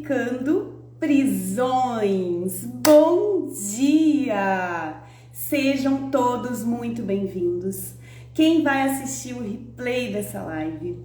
Descomplicando Prisões. Bom dia! Sejam todos muito bem-vindos. Quem vai assistir o replay dessa live,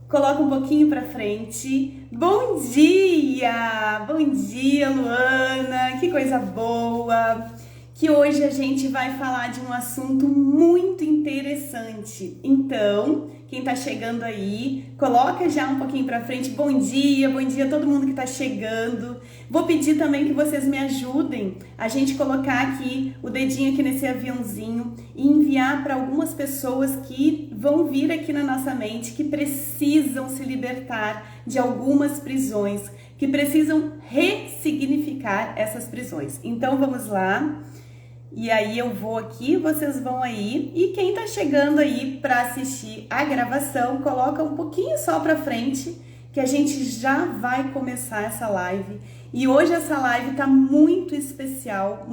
coloca um pouquinho para frente. Bom dia! Bom dia, Luana! Que coisa boa! Que hoje a gente vai falar de um assunto muito interessante. Então, quem tá chegando aí, coloca já um pouquinho pra frente. Bom dia a todo mundo que tá chegando. Vou pedir também que vocês me ajudem a gente colocar aqui o dedinho aqui nesse aviãozinho e enviar para algumas pessoas que vão vir aqui na nossa mente, que precisam se libertar de algumas prisões, que precisam ressignificar essas prisões. Então, vamos lá. E aí eu vou aqui, vocês vão aí, e quem tá chegando aí para assistir a gravação, coloca um pouquinho só para frente, que a gente já vai começar essa live. E hoje essa live tá muito especial,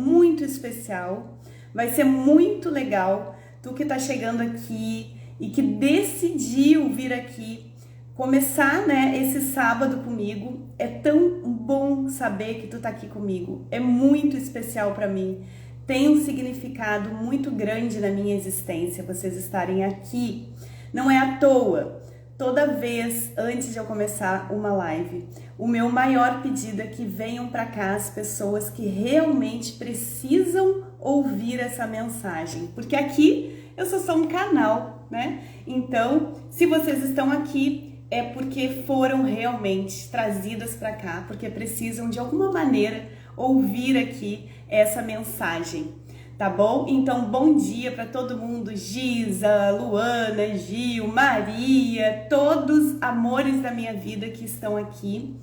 vai ser muito legal. Tu que tá chegando aqui e que decidiu vir aqui começar, né, esse sábado comigo, é tão bom saber que tu tá aqui comigo, é muito especial para mim. Tem um significado muito grande na minha existência, vocês estarem aqui. Não é à toa, toda vez antes de eu começar uma live, o meu maior pedido é que venham para cá as pessoas que realmente precisam ouvir essa mensagem. Porque aqui eu sou só um canal, né? Então, se vocês estão aqui, é porque foram realmente trazidas para cá, porque precisam de alguma maneira ouvir aqui essa mensagem, tá bom? Então, bom dia para todo mundo, Giza, Luana, Gil, Maria, todos amores da minha vida que estão aqui.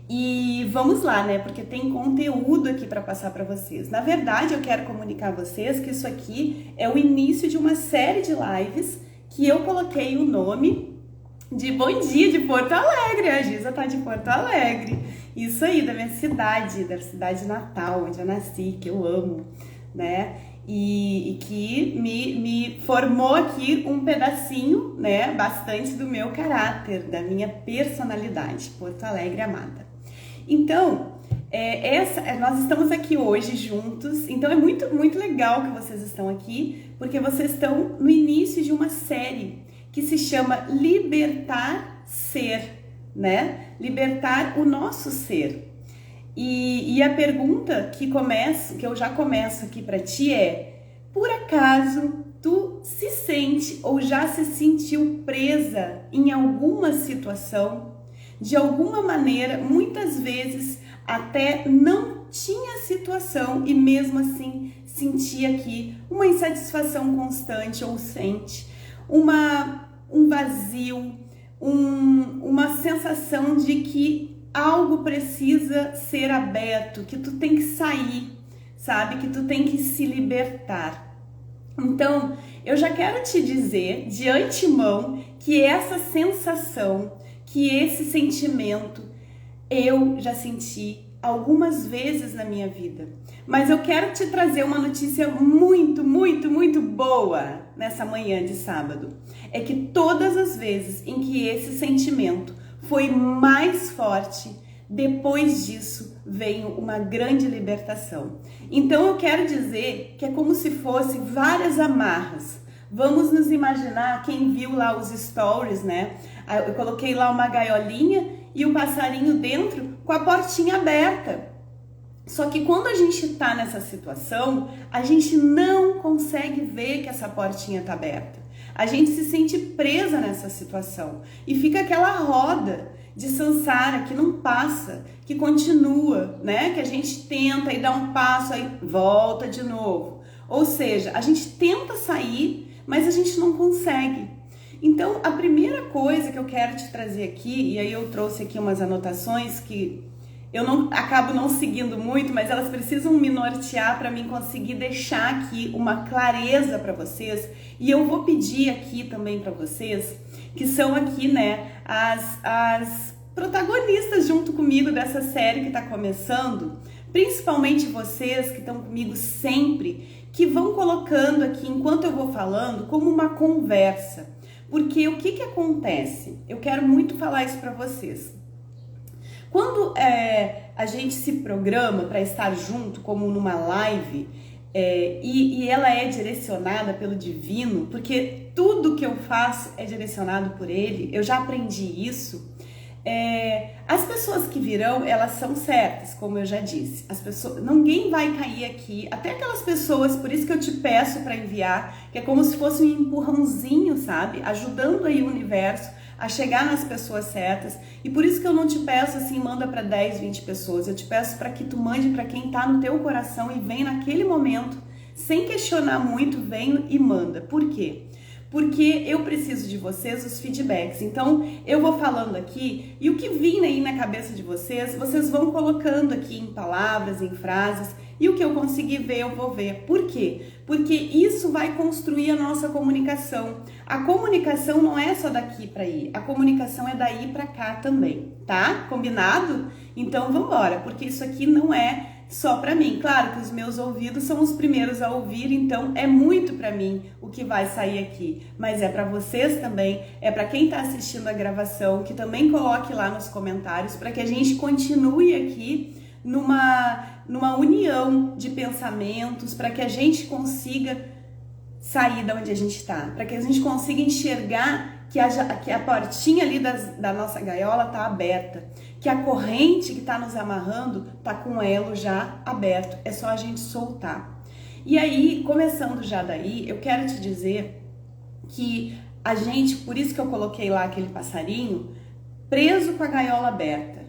E vamos lá, né? Porque tem conteúdo aqui para passar para vocês. Na verdade, eu quero comunicar a vocês que isso aqui é o início de uma série de lives que eu coloquei o nome de Bom Dia de Porto Alegre. A Giza tá de Porto Alegre. Isso aí, da minha cidade, da cidade natal, onde eu nasci, que eu amo, né? E que me formou aqui um pedacinho, né? Bastante do meu caráter, da minha personalidade, Porto Alegre amada. Então, nós estamos aqui hoje juntos, então é muito legal que vocês estão aqui, porque vocês estão no início de uma série que se chama Libertar Ser, né? Libertar o nosso ser. E a pergunta que eu já começo aqui para ti é: por acaso tu se sente ou já se sentiu presa em alguma situação? De alguma maneira, muitas vezes até não tinha situação e mesmo assim sentia aqui uma insatisfação constante ou sente um vazio, uma sensação de que algo precisa ser aberto, que tu tem que sair, sabe? Que tu tem que se libertar. Então, eu já quero te dizer de antemão que essa sensação, que esse sentimento, eu já senti algumas vezes na minha vida. Mas eu quero te trazer uma notícia muito boa nessa manhã de sábado. É que todas as vezes em que esse sentimento foi mais forte, depois disso veio uma grande libertação. Então eu quero dizer que é como se fosse várias amarras. Vamos nos imaginar, quem viu lá os stories, né? Eu coloquei lá uma gaiolinha e o passarinho dentro com a portinha aberta. Só que quando a gente tá nessa situação, a gente não consegue ver que essa portinha tá aberta. A gente se sente presa nessa situação e fica aquela roda de samsara que não passa, que continua, né? Que a gente tenta e dá um passo, aí volta de novo. Ou seja, a gente tenta sair, mas a gente não consegue. Então, a primeira coisa que eu quero te trazer aqui, e aí eu trouxe aqui umas anotações que eu acabo não seguindo muito, mas elas precisam me nortear para mim conseguir deixar aqui uma clareza para vocês. E eu vou pedir aqui também para vocês, que são aqui, né, as protagonistas junto comigo dessa série que está começando, principalmente vocês que estão comigo sempre, que vão colocando aqui, enquanto eu vou falando, como uma conversa. Porque o que acontece? Eu quero muito falar isso para vocês. Quando a gente se programa para estar junto, como numa live, e ela é direcionada pelo divino, porque tudo que eu faço é direcionado por ele, eu já aprendi isso. As pessoas que virão, elas são certas, como eu já disse. As pessoas, ninguém vai cair aqui, até aquelas pessoas, por isso que eu te peço para enviar, que é como se fosse um empurrãozinho, sabe? Ajudando aí o universo a chegar nas pessoas certas. E por isso que eu não te peço assim, manda para 10, 20 pessoas. Eu te peço para que tu mande para quem tá no teu coração e vem naquele momento, sem questionar muito, vem e manda. Por quê? Porque eu preciso de vocês, os feedbacks. Então, eu vou falando aqui e o que vir aí na cabeça de vocês, vocês vão colocando aqui em palavras, em frases, e o que eu conseguir ver, eu vou ver. Por quê? Porque isso vai construir a nossa comunicação. A comunicação não é só daqui para aí, a comunicação é daí para cá também, tá? Combinado? Então, vamos embora, porque isso aqui não é só para mim. Claro que os meus ouvidos são os primeiros a ouvir, então é muito para mim o que vai sair aqui, mas é para vocês também, é para quem está assistindo a gravação, que também coloque lá nos comentários para que a gente continue aqui numa união de pensamentos, para que a gente consiga sair da onde a gente está, para que a gente consiga enxergar que a portinha ali da nossa gaiola está aberta, que a corrente que está nos amarrando está com o elo já aberto, é só a gente soltar. E aí, começando já daí, eu quero te dizer que a gente, por isso que eu coloquei lá aquele passarinho, preso com a gaiola aberta.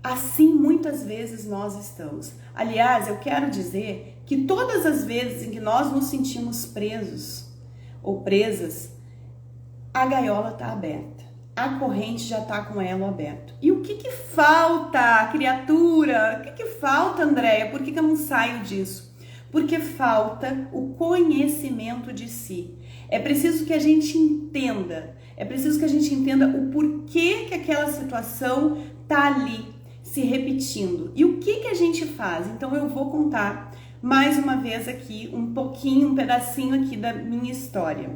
Assim, muitas vezes nós estamos. Aliás, eu quero dizer que todas as vezes em que nós nos sentimos presos ou presas, a gaiola está aberta, a corrente já está com elo aberto. E o que falta, criatura? O que falta, Andréia? Por que eu não saio disso? Porque falta o conhecimento de si. É preciso que a gente entenda, o porquê que aquela situação está ali se repetindo. E o que a gente faz? Então eu vou contar mais uma vez aqui um pedacinho aqui da minha história.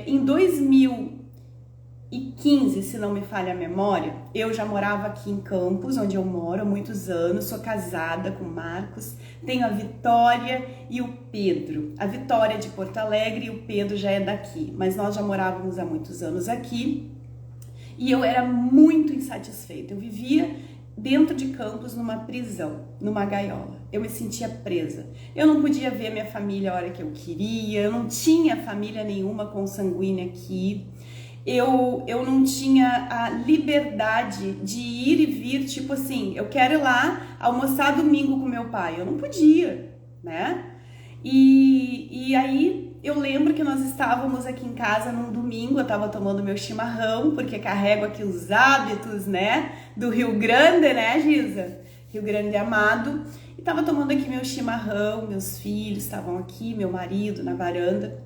Em 2015, se não me falha a memória, eu já morava aqui em Campos, onde eu moro há muitos anos, sou casada com o Marcos, tenho a Vitória e o Pedro. A Vitória é de Porto Alegre e o Pedro já é daqui, mas nós já morávamos há muitos anos aqui e eu era muito insatisfeita. Eu vivia dentro de Campos numa prisão, numa gaiola. Eu me sentia presa. Eu não podia ver minha família a hora que eu queria, eu não tinha família nenhuma consanguínea aqui. Eu não tinha a liberdade de ir e vir, tipo assim, eu quero ir lá almoçar domingo com meu pai. Eu não podia, né? E aí eu lembro que nós estávamos aqui em casa num domingo, eu estava tomando meu chimarrão, porque carrego aqui os hábitos, né, do Rio Grande, né, Giza? Rio Grande amado. E estava tomando aqui meu chimarrão, meus filhos estavam aqui, meu marido na varanda.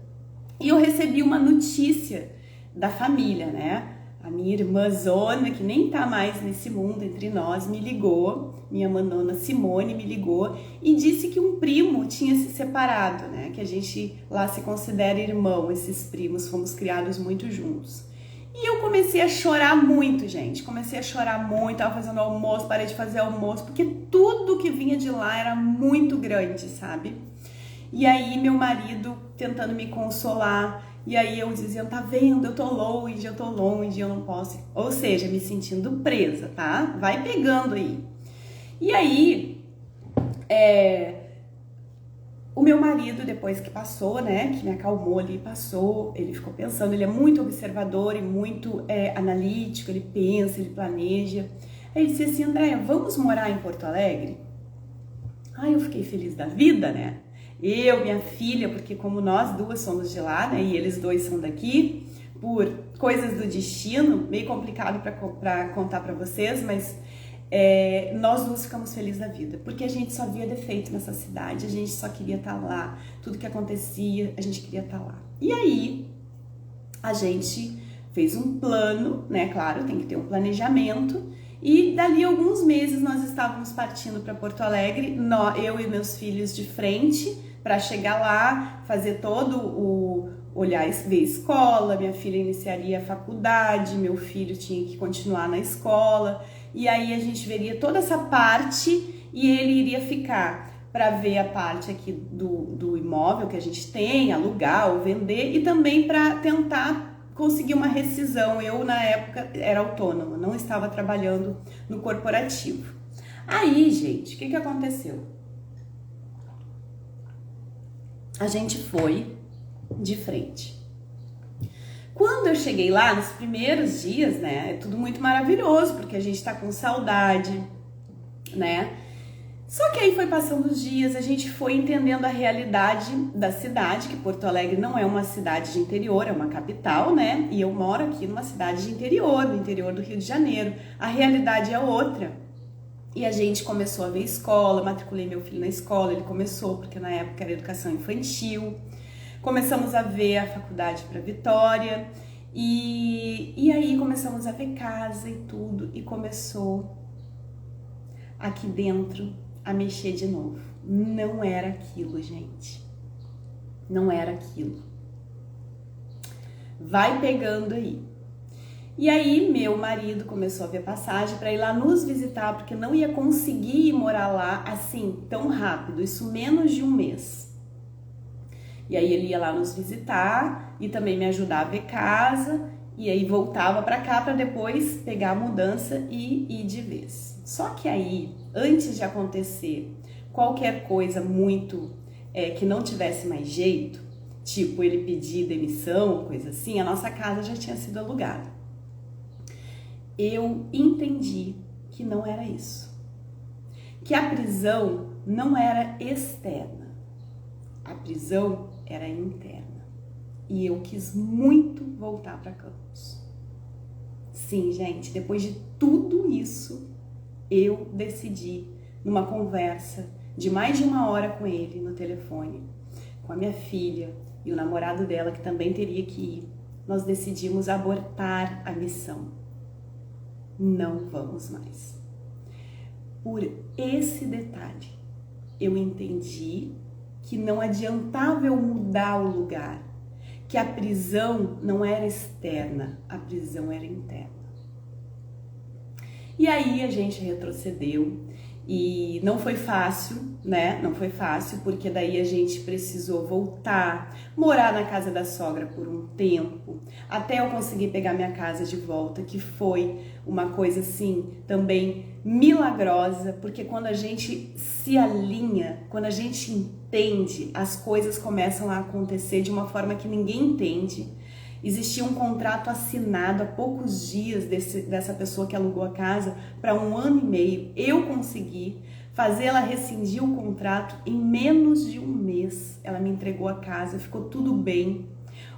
E eu recebi uma notícia da família, né? A minha irmã Zona, que nem tá mais nesse mundo entre nós, me ligou, minha manona Simone me ligou e disse que um primo tinha se separado, né? Que a gente lá se considera irmão, esses primos, fomos criados muito juntos. E eu comecei a chorar muito, gente, tava fazendo almoço, parei de fazer almoço, porque tudo que vinha de lá era muito grande, sabe? E aí meu marido tentando me consolar, e aí eu dizia, tá vendo, eu tô longe, eu não posso. Ou seja, me sentindo presa, tá? Vai pegando aí. E aí, o meu marido, depois que passou, né, que me acalmou ali, passou, ele ficou pensando, ele é muito observador e muito analítico, ele pensa, ele planeja. Aí ele disse assim, Andréia, vamos morar em Porto Alegre? Aí eu fiquei feliz da vida, né? Eu, minha filha, porque como nós duas somos de lá, né, e eles dois são daqui, por coisas do destino, meio complicado para contar para vocês, mas nós duas ficamos felizes da vida, porque a gente só via defeito nessa cidade, a gente só queria estar lá, tudo que acontecia, a gente queria estar lá. E aí, a gente fez um plano, né, claro, tem que ter um planejamento, e dali alguns meses nós estávamos partindo para Porto Alegre, eu e meus filhos de frente, para chegar lá, fazer todo o olhar, ver escola, minha filha iniciaria a faculdade, meu filho tinha que continuar na escola, e aí a gente veria toda essa parte e ele iria ficar para ver a parte aqui do imóvel que a gente tem, alugar ou vender, e também para tentar conseguir uma rescisão. Eu, na época, era autônoma, não estava trabalhando no corporativo. Aí, gente, o que aconteceu? A gente foi de frente. Quando eu cheguei lá, nos primeiros dias, né, é tudo muito maravilhoso, porque a gente tá com saudade, né? Só que aí foi passando os dias, a gente foi entendendo a realidade da cidade, que Porto Alegre não é uma cidade de interior, é uma capital, né? E eu moro aqui numa cidade de interior, no interior do Rio de Janeiro. A realidade é outra. E a gente começou a ver escola, matriculei meu filho na escola, ele começou, porque na época era educação infantil. Começamos a ver a faculdade para Vitória e aí começamos a ver casa e tudo, e começou aqui dentro a mexer de novo. Não era aquilo, gente. Não era aquilo. Vai pegando aí. E aí meu marido começou a ver passagem para ir lá nos visitar, porque não ia conseguir ir morar lá assim tão rápido, isso menos de um mês. E aí ele ia lá nos visitar e também me ajudar a ver casa, e aí voltava para cá para depois pegar a mudança e ir de vez. Só que aí, antes de acontecer qualquer coisa muito que não tivesse mais jeito, tipo ele pedir demissão, coisa assim, a nossa casa já tinha sido alugada. Eu entendi que não era isso, que a prisão não era externa, a prisão era interna, e eu quis muito voltar para Campos. Sim, gente, depois de tudo isso, eu decidi, numa conversa de mais de 1 hora com ele no telefone, com a minha filha e o namorado dela, que também teria que ir, nós decidimos abortar a missão. Não vamos mais. Por esse detalhe, eu entendi que não adiantava eu mudar o lugar, que a prisão não era externa, a prisão era interna. E aí a gente retrocedeu e não foi fácil, né? Não foi fácil, porque daí a gente precisou voltar, morar na casa da sogra por um tempo, até eu conseguir pegar minha casa de volta, que foi uma coisa assim também milagrosa, porque quando a gente se alinha, quando a gente entende, as coisas começam a acontecer de uma forma que ninguém entende. Existia um contrato assinado há poucos dias dessa pessoa que alugou a casa para 1 ano e meio. Eu consegui fazer ela rescindir o contrato em menos de um mês. Ela me entregou a casa, ficou tudo bem.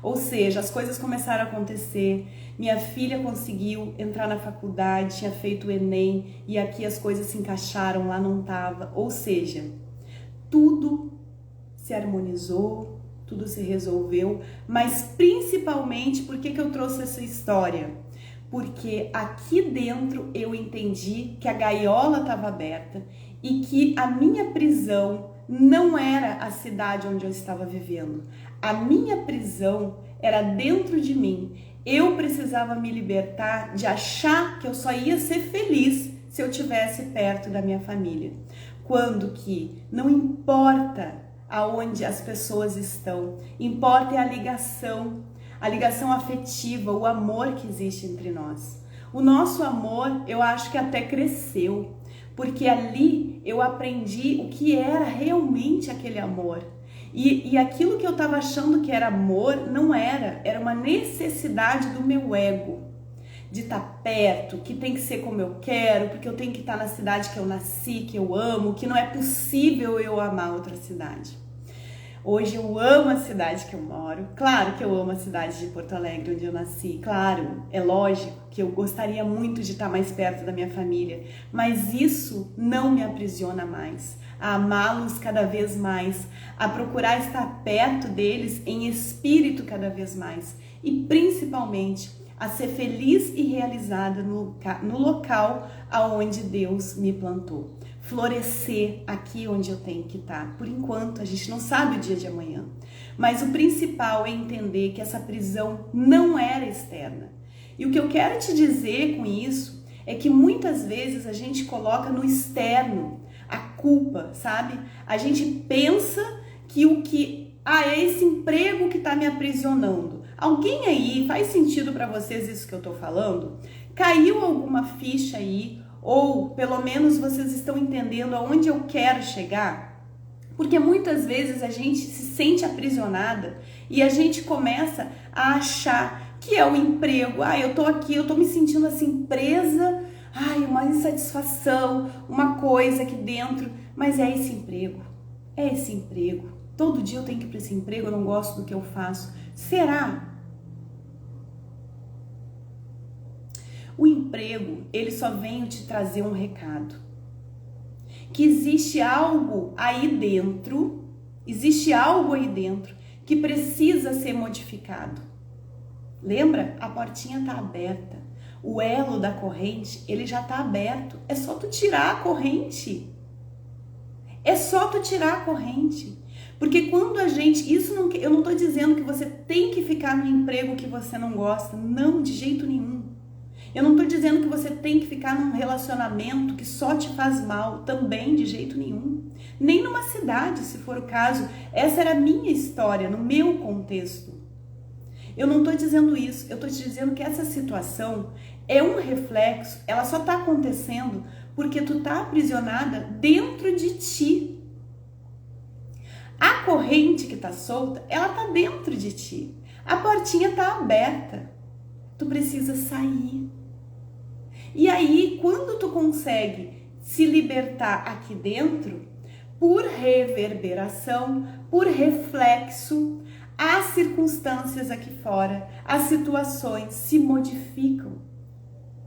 Ou seja, as coisas começaram a acontecer. Minha filha conseguiu entrar na faculdade, tinha feito o Enem e aqui as coisas se encaixaram, lá não estava. Ou seja, tudo se harmonizou, tudo se resolveu, mas principalmente, por que eu trouxe essa história? Porque aqui dentro eu entendi que a gaiola estava aberta e que a minha prisão não era a cidade onde eu estava vivendo. A minha prisão era dentro de mim. Eu precisava me libertar de achar que eu só ia ser feliz se eu estivesse perto da minha família. Quando que não importa aonde as pessoas estão, importa é a ligação afetiva, o amor que existe entre nós. O nosso amor, eu acho que até cresceu, porque ali eu aprendi o que era realmente aquele amor. E aquilo que eu estava achando que era amor, não era uma necessidade do meu ego, de estar perto, que tem que ser como eu quero, porque eu tenho que estar na cidade que eu nasci, que eu amo, que não é possível eu amar outra cidade. Hoje eu amo a cidade que eu moro, claro que eu amo a cidade de Porto Alegre, onde eu nasci, claro, é lógico que eu gostaria muito de estar mais perto da minha família, mas isso não me aprisiona mais, a amá-los cada vez mais, a procurar estar perto deles em espírito cada vez mais e principalmente a ser feliz e realizada no local aonde Deus me plantou. Florescer aqui onde eu tenho que estar. Por enquanto, a gente não sabe o dia de amanhã. Mas o principal é entender que essa prisão não era externa. E o que eu quero te dizer com isso é que muitas vezes a gente coloca no externo a culpa, sabe? A gente pensa que é esse emprego que tá me aprisionando. Alguém aí, faz sentido para vocês isso que eu tô falando? Caiu alguma ficha aí? Ou pelo menos vocês estão entendendo aonde eu quero chegar? Porque muitas vezes a gente se sente aprisionada e a gente começa a achar que é o emprego. Eu tô aqui, eu tô me sentindo assim presa, uma insatisfação, uma coisa aqui dentro, mas é esse emprego. É esse emprego. Todo dia eu tenho que ir para esse emprego, eu não gosto do que eu faço. Será? O emprego, ele só vem te trazer um recado. Que existe algo aí dentro que precisa ser modificado. Lembra? A portinha tá aberta. O elo da corrente, ele já tá aberto. É só tu tirar a corrente. É só tu tirar a corrente. Porque quando a gente... eu não tô dizendo que você tem que ficar no emprego que você não gosta. Não, de jeito nenhum. Eu não tô dizendo que você tem que ficar num relacionamento que só te faz mal. Também, de jeito nenhum. Nem numa cidade, se for o caso. Essa era a minha história, no meu contexto. Eu não tô dizendo isso. Eu tô te dizendo que essa situação é um reflexo. Ela só tá acontecendo porque tu tá aprisionada dentro de ti. A corrente que tá solta, ela tá dentro de ti. A portinha tá aberta. Tu precisa sair. E aí, quando tu consegue se libertar aqui dentro, por reverberação, por reflexo, as circunstâncias aqui fora, as situações se modificam.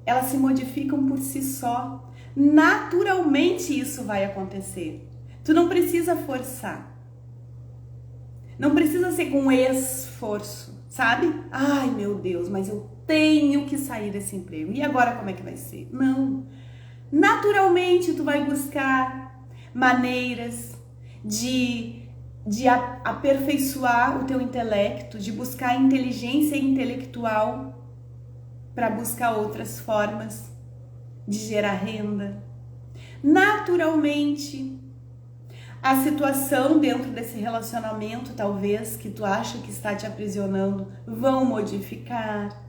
Elas se modificam por si só. Naturalmente isso vai acontecer. Tu não precisa forçar. Não precisa ser com esforço, sabe? Ai, meu Deus, mas eu tenho que sair desse emprego. E agora como é que vai ser? Não. Naturalmente tu vai buscar maneiras de aperfeiçoar o teu intelecto, de buscar inteligência intelectual para buscar outras formas de gerar renda. Naturalmente, a situação dentro desse relacionamento, talvez, que tu acha que está te aprisionando, vão modificar.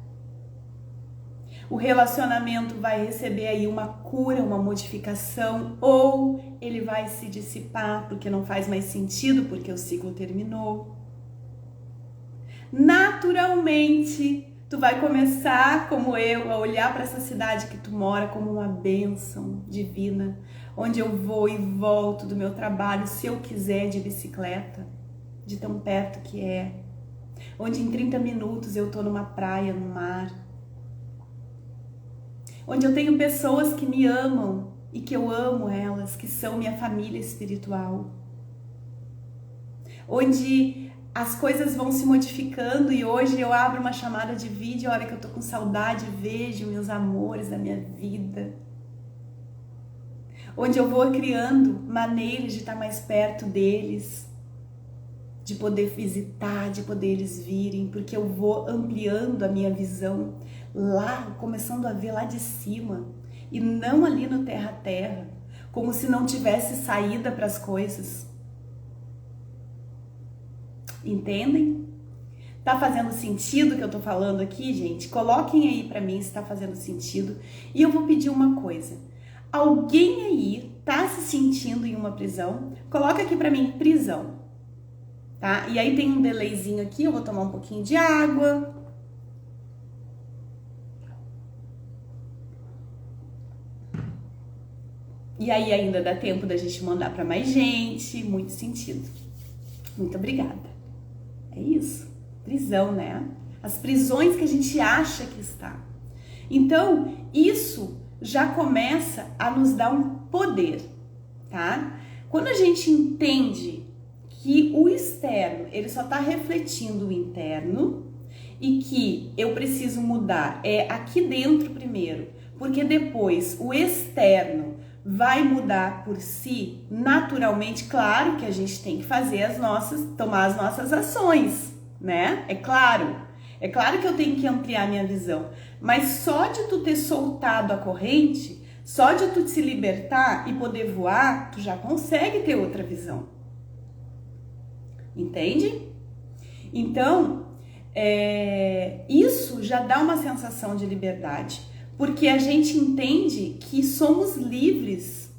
O relacionamento vai receber aí uma cura, uma modificação, ou ele vai se dissipar porque não faz mais sentido, porque o ciclo terminou. Naturalmente, tu vai começar, como eu, a olhar para essa cidade que tu mora como uma bênção divina, onde eu vou e volto do meu trabalho, se eu quiser, de bicicleta, de tão perto que é. Onde em 30 minutos eu tô numa praia, no mar. Onde eu tenho pessoas que me amam e que eu amo elas, que são minha família espiritual. Onde as coisas vão se modificando e hoje eu abro uma chamada de vídeo, a hora que eu tô com saudade, vejo meus amores da minha vida. Onde eu vou criando maneiras de estar mais perto deles, de poder visitar, de poder eles virem, porque eu vou ampliando a minha visão lá, começando a ver lá de cima e não ali no terra a terra, como se não tivesse saída para as coisas. Entendem? Tá fazendo sentido o que eu tô falando aqui, gente? Coloquem aí para mim se tá fazendo sentido. E eu vou pedir uma coisa. Alguém aí tá se sentindo em uma prisão? Coloca aqui para mim, prisão. Tá? E aí tem um delayzinho aqui, eu vou tomar um pouquinho de água. E aí ainda dá tempo da gente mandar para mais gente, muito sentido. Muito obrigada. É isso, prisão, né? As prisões que a gente acha que está. Então, isso já começa a nos dar um poder, tá? Quando a gente entende que o externo, ele só está refletindo o interno e que eu preciso mudar aqui dentro primeiro, porque depois o externo vai mudar por si, naturalmente. Claro que a gente tem que fazer tomar as nossas ações, né? É claro. É claro que eu tenho que ampliar minha visão, mas só de tu ter soltado a corrente, só de tu se libertar e poder voar, tu já consegue ter outra visão. Entende? Então, isso já dá uma sensação de liberdade, porque a gente entende que somos livres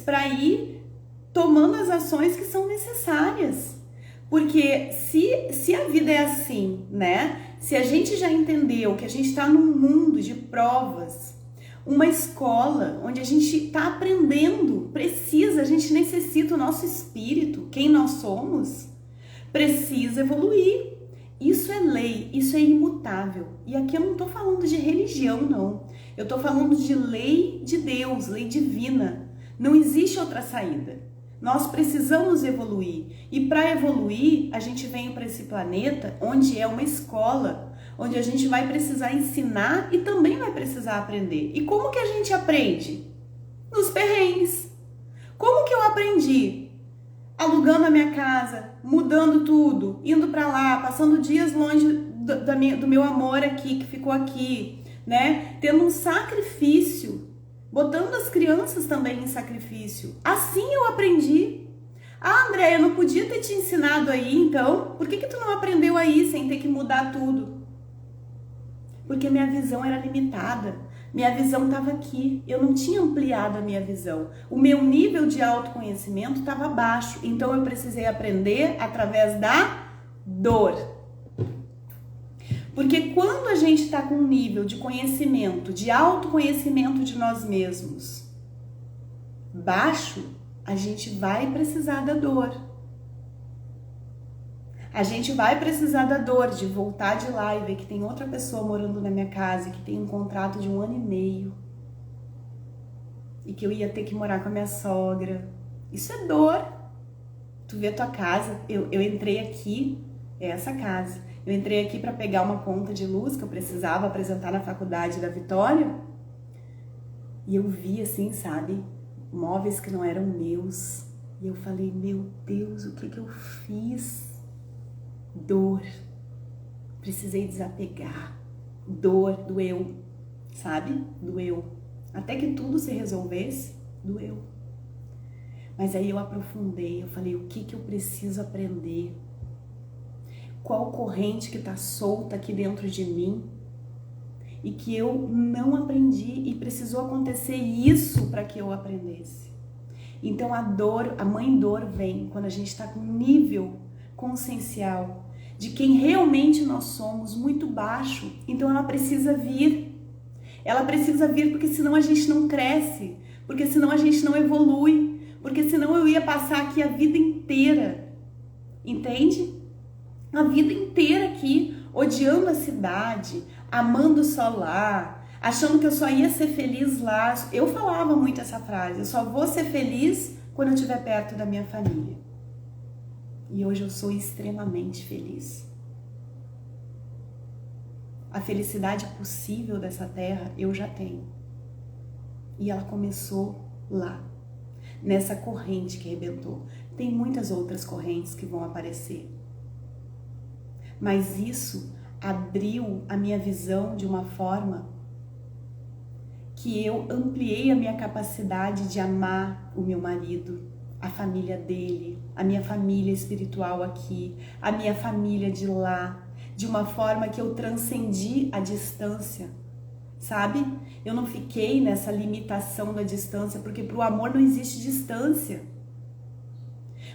para ir tomando as ações que são necessárias. Porque se a vida é assim, né? Se a gente já entendeu que a gente está num mundo de provas, uma escola onde a gente está aprendendo, a gente necessita, o nosso espírito, quem nós somos, precisa evoluir. Isso é lei, isso é imutável. E aqui eu não estou falando de religião, não. Eu estou falando de lei de Deus, lei divina. Não existe outra saída. Nós precisamos evoluir. E para evoluir, a gente vem para esse planeta onde é uma escola, onde a gente vai precisar ensinar e também vai precisar aprender. E como que a gente aprende? Nos perrengues. Como que eu aprendi? Alugando a minha casa, mudando tudo, indo para lá, passando dias longe do meu amor aqui, que ficou aqui, né? Tendo um sacrifício, botando as crianças também em sacrifício. Assim eu aprendi. Ah, André, eu não podia ter te ensinado aí, então? Por que tu não aprendeu aí sem ter que mudar tudo? Porque minha visão era limitada. Minha visão estava aqui, eu não tinha ampliado a minha visão. O meu nível de autoconhecimento estava baixo, então eu precisei aprender através da dor. Porque quando a gente está com um nível de conhecimento, de autoconhecimento de nós mesmos baixo, a gente vai precisar da dor. A gente vai precisar da dor de voltar de lá e ver que tem outra pessoa morando na minha casa, que tem um contrato de 1 ano e meio e que eu ia ter que morar com a minha sogra. Isso é dor. Tu vê a tua casa, eu entrei aqui, é essa casa, eu entrei aqui para pegar uma conta de luz que eu precisava apresentar na faculdade da Vitória e eu vi assim, sabe, móveis que não eram meus e eu falei, meu Deus, o que eu fiz? Dor, precisei desapegar, dor, doeu, sabe? Doeu, até que tudo se resolvesse, doeu. Mas aí eu aprofundei, eu falei, o que eu preciso aprender? Qual corrente que tá solta aqui dentro de mim e que eu não aprendi e precisou acontecer isso para que eu aprendesse? Então a dor, a mãe dor vem quando a gente tá com nível consciencial de quem realmente nós somos muito baixo, então ela precisa vir. Ela precisa vir porque senão a gente não cresce, porque senão a gente não evolui, porque senão eu ia passar aqui a vida inteira, entende? A vida inteira aqui, odiando a cidade, amando só lá, achando que eu só ia ser feliz lá. Eu falava muito essa frase, eu só vou ser feliz quando eu estiver perto da minha família. E hoje eu sou extremamente feliz. A felicidade possível dessa terra eu já tenho. E ela começou lá, nessa corrente que arrebentou. Tem muitas outras correntes que vão aparecer. Mas isso abriu a minha visão de uma forma que eu ampliei a minha capacidade de amar o meu marido, a família dele, a minha família espiritual aqui, a minha família de lá, de uma forma que eu transcendi a distância, sabe? Eu não fiquei nessa limitação da distância, porque para o amor não existe distância.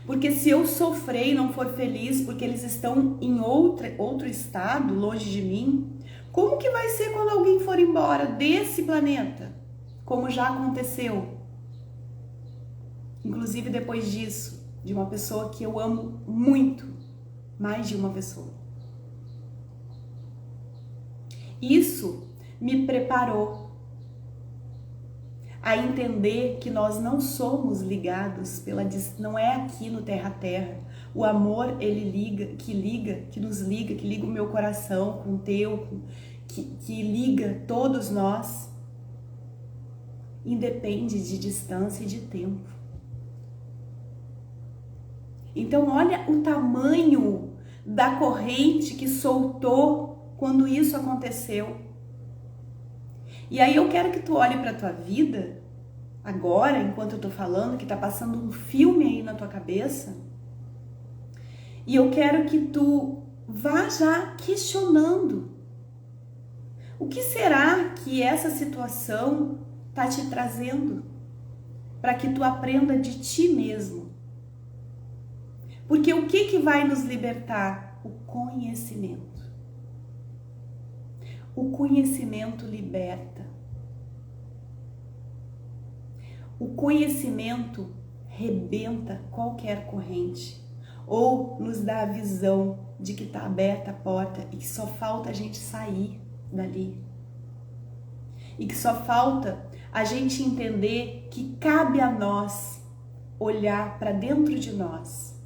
Porque se eu sofrer e não for feliz porque eles estão em outro estado, longe de mim, como que vai ser quando alguém for embora desse planeta? Como já aconteceu. Inclusive depois disso, de uma pessoa que eu amo muito, mais de uma pessoa. Isso me preparou a entender que nós não somos ligados não é aqui no terra-terra. O amor, ele que nos liga, que liga o meu coração com o teu, que liga todos nós, independe de distância e de tempo. Então olha o tamanho da corrente que soltou quando isso aconteceu. E aí eu quero que tu olhe para tua vida agora, enquanto eu tô falando, que tá passando um filme aí na tua cabeça. E eu quero que tu vá já questionando. O que será que essa situação tá te trazendo? Para que tu aprenda de ti mesmo. Porque o que vai nos libertar? O conhecimento. O conhecimento liberta. O conhecimento rebenta qualquer corrente. Ou nos dá a visão de que está aberta a porta e que só falta a gente sair dali. E que só falta a gente entender que cabe a nós olhar para dentro de nós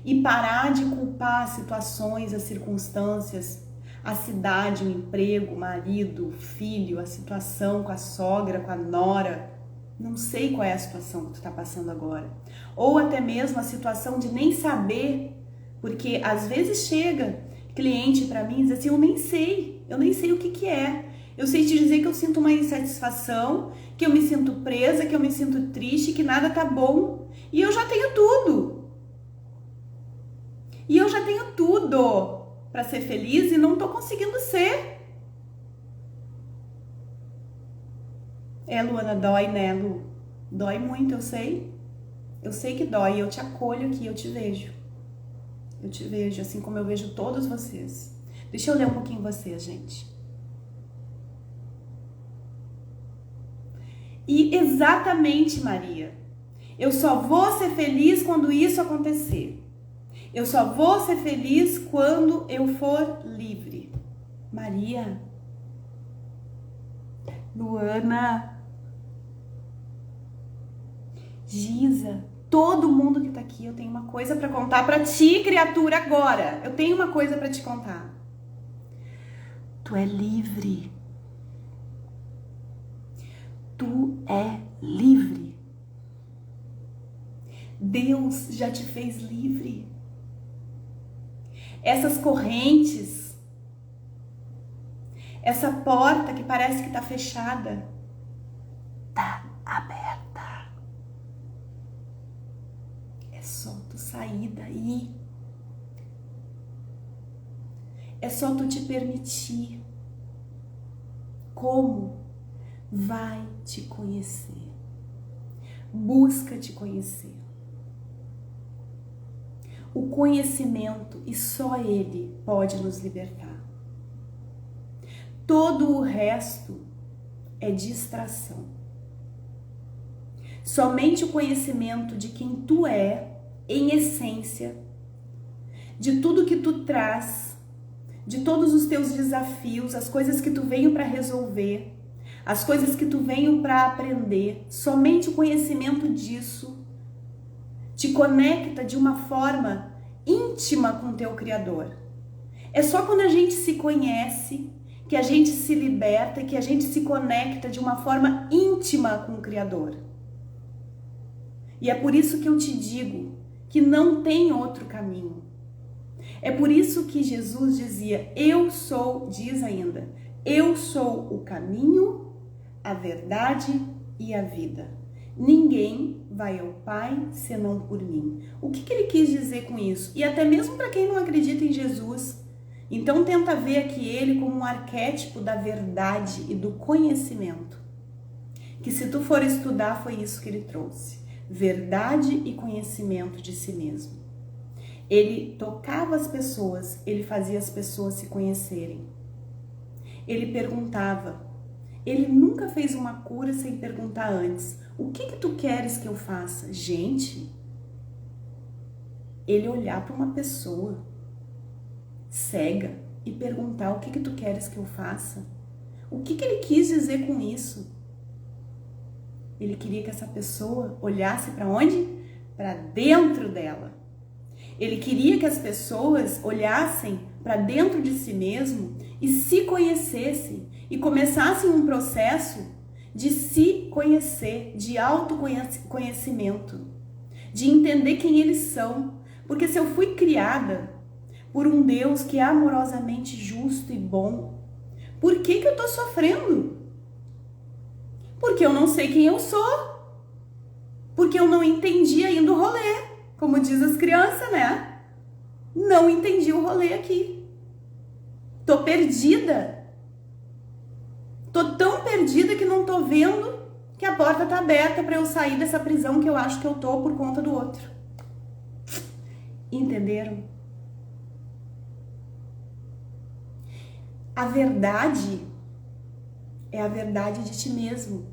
e parar de culpar as situações, as circunstâncias, a cidade, o emprego, o marido, o filho, a situação com a sogra, com a nora. Não sei qual é a situação que tu está passando agora. Ou até mesmo a situação de nem saber, porque às vezes chega cliente para mim e diz assim, eu nem sei o que é. Eu sei te dizer que eu sinto uma insatisfação, que eu me sinto presa, que eu me sinto triste, que nada tá bom. E eu já tenho tudo. E eu já tenho tudo para ser feliz e não tô conseguindo ser. Luana, dói, né, Lu? Dói muito, eu sei. Eu sei que dói, eu te acolho aqui, eu te vejo. Eu te vejo, assim como eu vejo todos vocês. Deixa eu ler um pouquinho vocês, gente. E exatamente, Maria, eu só vou ser feliz quando isso acontecer. Eu só vou ser feliz quando eu for livre. Maria, Luana, Giza, todo mundo que tá aqui, eu tenho uma coisa pra contar pra ti, criatura, agora. Eu tenho uma coisa pra te contar. Tu é livre. Tu é livre. Deus já te fez livre. Essas correntes, essa porta que parece que tá fechada, tá aberta. É só tu sair daí. É só tu te permitir. Como? Vai te conhecer. Busca te conhecer. O conhecimento, e só ele pode nos libertar. Todo o resto é distração. Somente o conhecimento de quem tu é, em essência, de tudo que tu traz, de todos os teus desafios, as coisas que tu veio para resolver, as coisas que tu veio para aprender, somente o conhecimento disso te conecta de uma forma íntima com o teu Criador. É só quando a gente se conhece que a gente se liberta e que a gente se conecta de uma forma íntima com o Criador. E é por isso que eu te digo que não tem outro caminho. É por isso que Jesus dizia, eu sou, diz ainda, eu sou o caminho, a verdade e a vida. Ninguém vai ao Pai senão por mim. O que ele quis dizer com isso? E até mesmo para quem não acredita em Jesus. Então tenta ver aqui ele como um arquétipo da verdade e do conhecimento. Que se tu for estudar, foi isso que ele trouxe. Verdade e conhecimento de si mesmo. Ele tocava as pessoas, ele fazia as pessoas se conhecerem. Ele perguntava. Ele nunca fez uma cura sem perguntar antes. O que tu queres que eu faça? Gente, ele olhar para uma pessoa cega e perguntar o que tu queres que eu faça? O que ele quis dizer com isso? Ele queria que essa pessoa olhasse para onde? Para dentro dela. Ele queria que as pessoas olhassem para dentro de si mesmo e se conhecessem e começassem um processo de se conhecer, de autoconhecimento, de entender quem eles são. Porque se eu fui criada por um Deus que é amorosamente justo e bom. Por que eu tô sofrendo? Porque eu não sei quem eu sou. Porque eu não entendi ainda o rolê. Como diz as crianças, né? Não entendi o rolê aqui. Tô perdida. Tô tão perdida que não tô vendo que a porta tá aberta para eu sair dessa prisão que eu acho que eu tô por conta do outro. Entenderam? A verdade é a verdade de ti mesmo.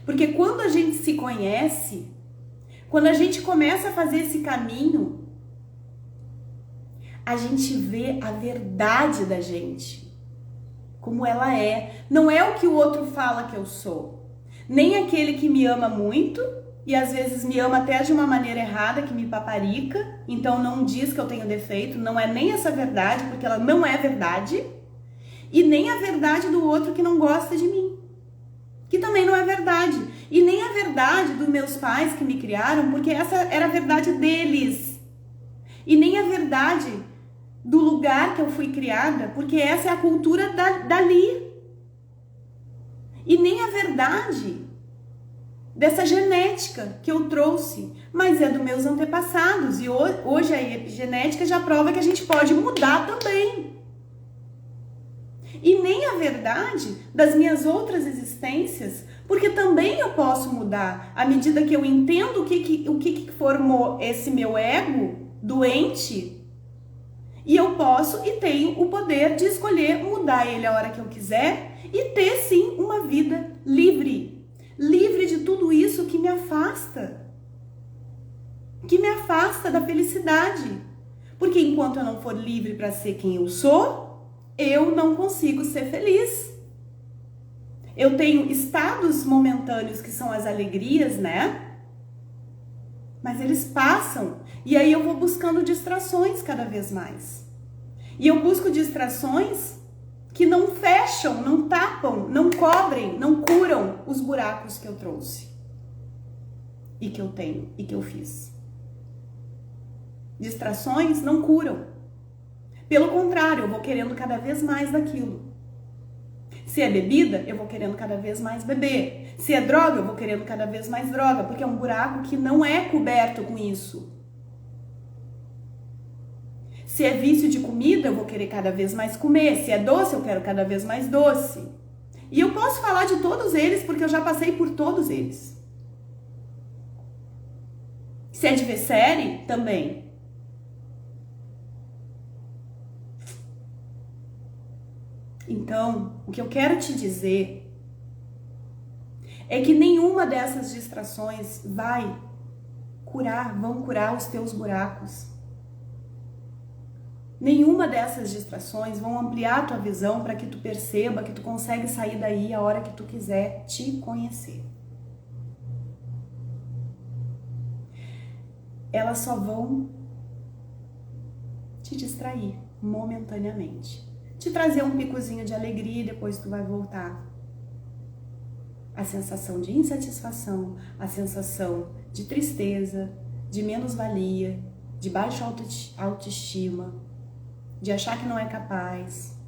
Porque quando a gente se conhece, quando a gente começa a fazer esse caminho, a gente vê a verdade da gente, como ela é. Não é o que o outro fala que eu sou. Nem aquele que me ama muito e às vezes me ama até de uma maneira errada, que me paparica, então não diz que eu tenho defeito, não é nem essa verdade, porque ela não é verdade, e nem a verdade do outro que não gosta de mim, que também não é verdade, e nem a verdade dos meus pais que me criaram, porque essa era a verdade deles, e nem a verdade do lugar que eu fui criada, porque essa é a cultura dali, e nem a verdade dessa genética que eu trouxe, mas é dos meus antepassados, e hoje a epigenética já prova que a gente pode mudar também. E nem a verdade das minhas outras existências, porque também eu posso mudar à medida que eu entendo o que formou esse meu ego doente, e eu posso e tenho o poder de escolher mudar ele a hora que eu quiser e ter sim uma vida livre, livre de tudo isso que me afasta da felicidade, porque enquanto eu não for livre para ser quem eu sou, eu não consigo ser feliz. Eu tenho estados momentâneos que são as alegrias, né? Mas eles passam. E aí eu vou buscando distrações cada vez mais. E eu busco distrações que não fecham, não tapam, não cobrem, não curam os buracos que eu trouxe. E que eu tenho, e que eu fiz. Distrações não curam. Pelo contrário, eu vou querendo cada vez mais daquilo. Se é bebida, eu vou querendo cada vez mais beber. Se é droga, eu vou querendo cada vez mais droga, porque é um buraco que não é coberto com isso. Se é vício de comida, eu vou querer cada vez mais comer. Se é doce, eu quero cada vez mais doce. E eu posso falar de todos eles, porque eu já passei por todos eles. Se é de ver série, também. Então, o que eu quero te dizer é que nenhuma dessas distrações vão curar os teus buracos. Nenhuma dessas distrações vão ampliar a tua visão para que tu perceba que tu consegue sair daí a hora que tu quiser te conhecer. Elas só vão te distrair momentaneamente. Te trazer um picozinho de alegria e depois tu vai voltar. A sensação de insatisfação, a sensação de tristeza, de menos-valia, de baixa autoestima, de achar que não é capaz,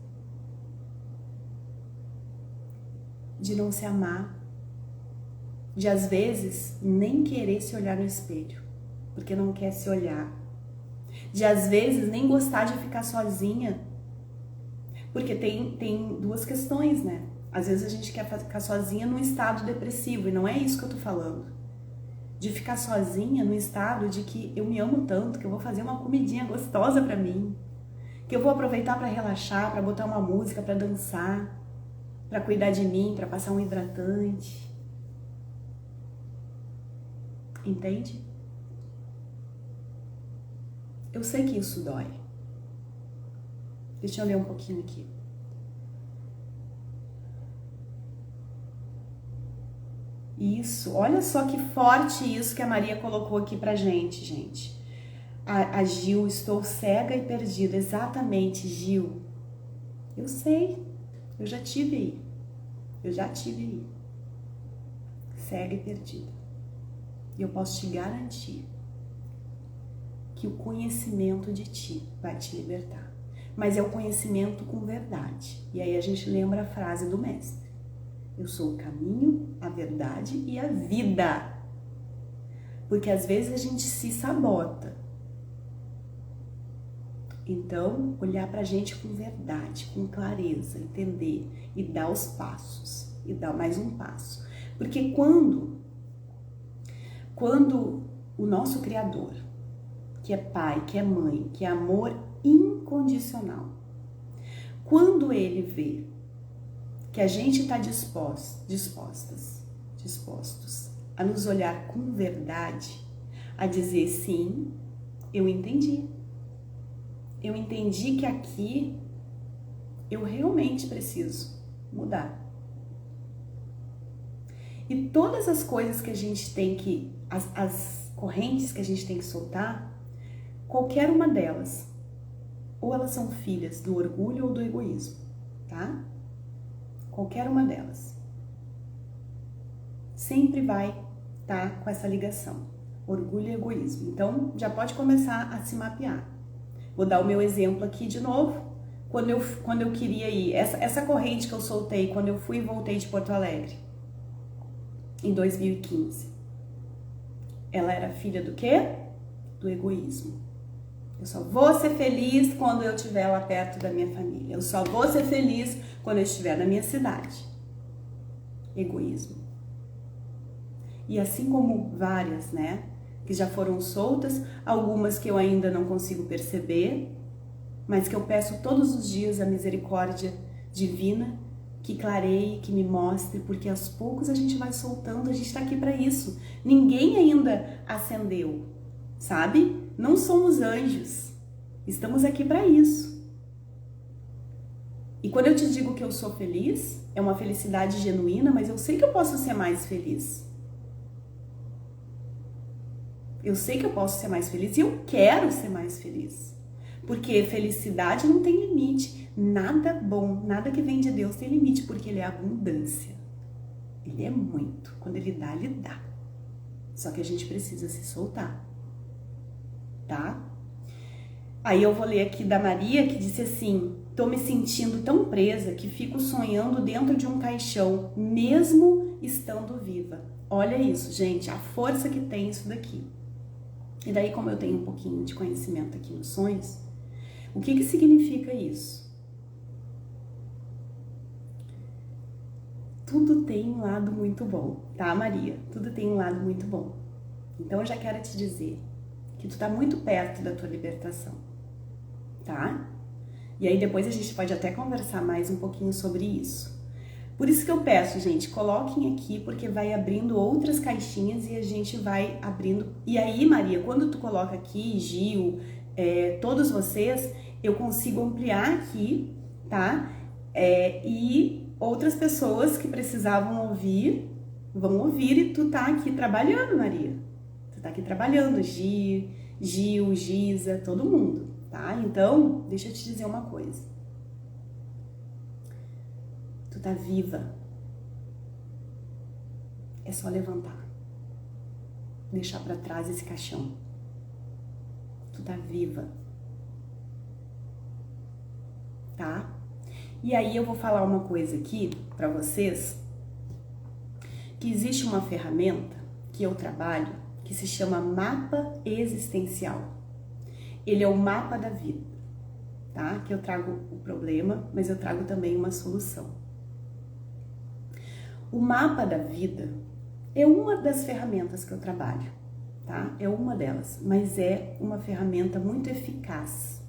de não se amar, de às vezes nem querer se olhar no espelho, porque não quer se olhar, de às vezes nem gostar de ficar sozinha, porque tem duas questões, né? Às vezes a gente quer ficar sozinha num estado depressivo, e não é isso que eu tô falando. De ficar sozinha num estado de que eu me amo tanto, que eu vou fazer uma comidinha gostosa pra mim, que eu vou aproveitar pra relaxar, pra botar uma música, pra dançar, pra cuidar de mim, pra passar um hidratante. Entende? Eu sei que isso dói. Deixa eu ler um pouquinho aqui. Isso, olha só que forte isso que a Maria colocou aqui pra gente, gente. A Gil, estou cega e perdida. Exatamente, Gil. Eu sei, eu já tive aí. Cega e perdida. E eu posso te garantir que o conhecimento de ti vai te libertar. Mas é o conhecimento com verdade. E aí a gente lembra a frase do mestre. Eu sou o caminho, a verdade e a vida. Porque às vezes a gente se sabota. Então, olhar pra gente com verdade, com clareza, entender e dar os passos. E dar mais um passo. Porque quando o nosso Criador, que é pai, que é mãe, que é amor incondicional, quando ele vê que a gente está dispostos a nos olhar com verdade, a dizer sim, eu entendi que aqui eu realmente preciso mudar. E todas as coisas que a gente tem que, as correntes que a gente tem que soltar, qualquer uma delas, ou elas são filhas do orgulho ou do egoísmo, tá? Qualquer uma delas. Sempre vai estar com essa ligação, orgulho e egoísmo. Então, já pode começar a se mapear. Vou dar o meu exemplo aqui de novo. Quando eu queria ir, essa corrente que eu soltei quando eu fui e voltei de Porto Alegre, em 2015, ela era filha do quê? Do egoísmo. Eu só vou ser feliz quando eu estiver lá perto da minha família. Eu só vou ser feliz quando eu estiver na minha cidade. Egoísmo. E assim como várias, né, que já foram soltas, algumas que eu ainda não consigo perceber, mas que eu peço todos os dias a misericórdia divina que clareie, que me mostre, porque aos poucos a gente vai soltando, a gente tá aqui para isso. Ninguém ainda acendeu, sabe? Não somos anjos, estamos aqui para isso. E quando eu te digo que eu sou feliz, é uma felicidade genuína, mas eu sei que eu posso ser mais feliz. Eu sei que eu posso ser mais feliz e eu quero ser mais feliz. Porque felicidade não tem limite. Nada bom, nada que vem de Deus tem limite, porque Ele é abundância. Ele é muito. Quando Ele dá, Ele dá. Só que a gente precisa se soltar. Tá? Aí eu vou ler aqui da Maria, que disse assim: tô me sentindo tão presa que fico sonhando dentro de um caixão, mesmo estando viva. Olha isso, gente, a força que tem isso daqui. E daí, como eu tenho um pouquinho de conhecimento aqui nos sonhos, o que significa isso? Tudo tem um lado muito bom, tá, Maria? Tudo tem um lado muito bom. Então eu já quero te dizer que tu tá muito perto da tua libertação, tá? E aí depois a gente pode até conversar mais um pouquinho sobre isso. Por isso que eu peço, gente, coloquem aqui, porque vai abrindo outras caixinhas e a gente vai abrindo. E aí, Maria, quando tu coloca aqui, Gil, todos vocês, eu consigo ampliar aqui, tá? E outras pessoas que precisavam ouvir, vão ouvir, e tu tá aqui trabalhando, Maria. Tu tá aqui trabalhando, Gil, Giza, todo mundo, tá? Então, deixa eu te dizer uma coisa. Tu tá viva. É só levantar. Deixar pra trás esse caixão. Tu tá viva. Tá? E aí eu vou falar uma coisa aqui pra vocês, que existe uma ferramenta que eu trabalho que se chama mapa existencial. Ele é o mapa da vida, tá? Que eu trago o problema, mas eu trago também uma solução. O mapa da vida é uma das ferramentas que eu trabalho, tá? É uma delas, mas é uma ferramenta muito eficaz.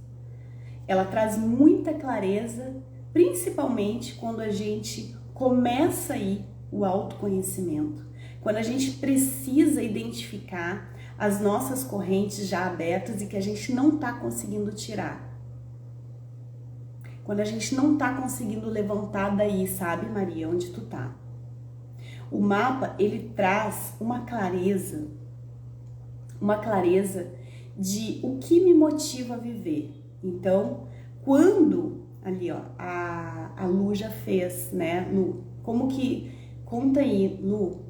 Ela traz muita clareza, principalmente quando a gente começa aí o autoconhecimento, quando a gente precisa identificar as nossas correntes já abertas e que a gente não tá conseguindo tirar. Quando a gente não tá conseguindo levantar daí, sabe, Maria, onde tu tá? O mapa, ele traz uma clareza de o que me motiva a viver. Então, quando ali, ó, a Lu já fez, né, Lu, como que, conta aí, Lu,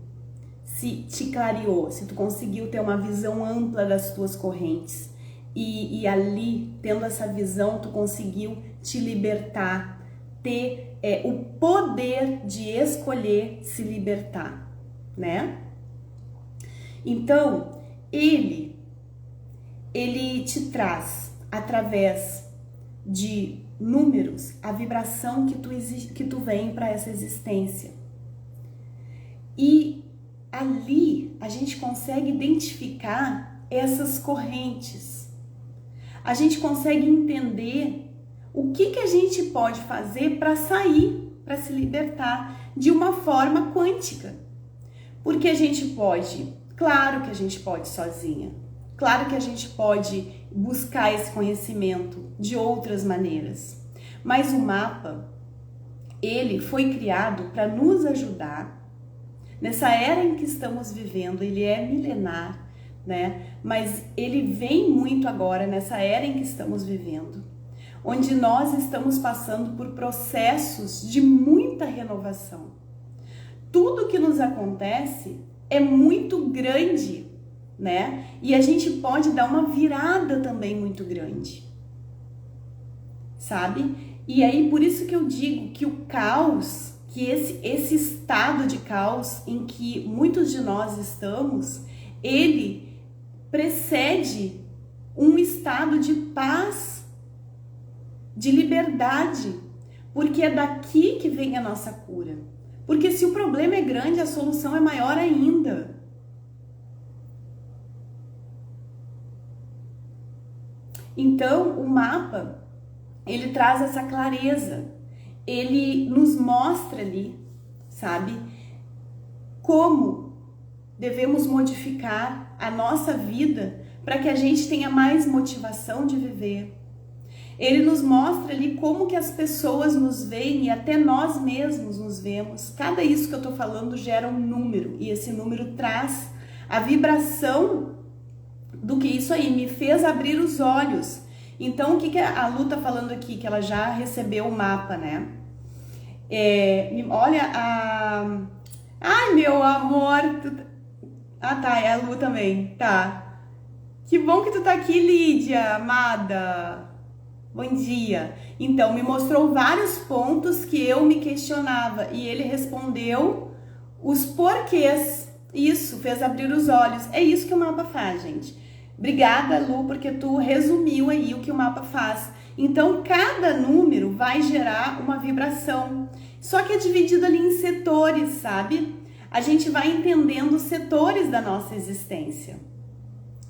se te clareou, se tu conseguiu ter uma visão ampla das tuas correntes, e ali, tendo essa visão, tu conseguiu te libertar, ter o poder de escolher se libertar, né? Então, ele te traz, através de números, a vibração que tu vem para essa existência. E ali a gente consegue identificar essas correntes. A gente consegue entender o que a gente pode fazer para sair, para se libertar de uma forma quântica. Porque a gente pode, claro que a gente pode sozinha, claro que a gente pode buscar esse conhecimento de outras maneiras. Mas o mapa, ele foi criado para nos ajudar. Nessa era em que estamos vivendo, ele é milenar, né? Mas ele vem muito agora nessa era em que estamos vivendo, onde nós estamos passando por processos de muita renovação. Tudo que nos acontece é muito grande, né? E a gente pode dar uma virada também muito grande, sabe? E aí, por isso que eu digo que o caos, que esse estado de caos em que muitos de nós estamos, ele precede um estado de paz, de liberdade, porque é daqui que vem a nossa cura. Porque se o problema é grande, a solução é maior ainda. Então, o mapa, ele traz essa clareza. Ele nos mostra ali, sabe, como devemos modificar a nossa vida para que a gente tenha mais motivação de viver. Ele nos mostra ali como que as pessoas nos veem e até nós mesmos nos vemos. Cada isso que eu tô falando gera um número e esse número traz a vibração do que isso aí me fez abrir os olhos. Então, o que a Lu tá falando aqui? Que ela já recebeu o mapa, né? Olha a... Ai, meu amor! Ah, tá, é a Lu também, tá. Que bom que tu tá aqui, Lídia, amada. Bom dia. Então, me mostrou vários pontos que eu me questionava e ele respondeu os porquês. Isso, fez abrir os olhos. É isso que o mapa faz, gente. Obrigada, Lu, porque tu resumiu aí o que o mapa faz. Então, cada número vai gerar uma vibração. Só que é dividido ali em setores, sabe? A gente vai entendendo os setores da nossa existência,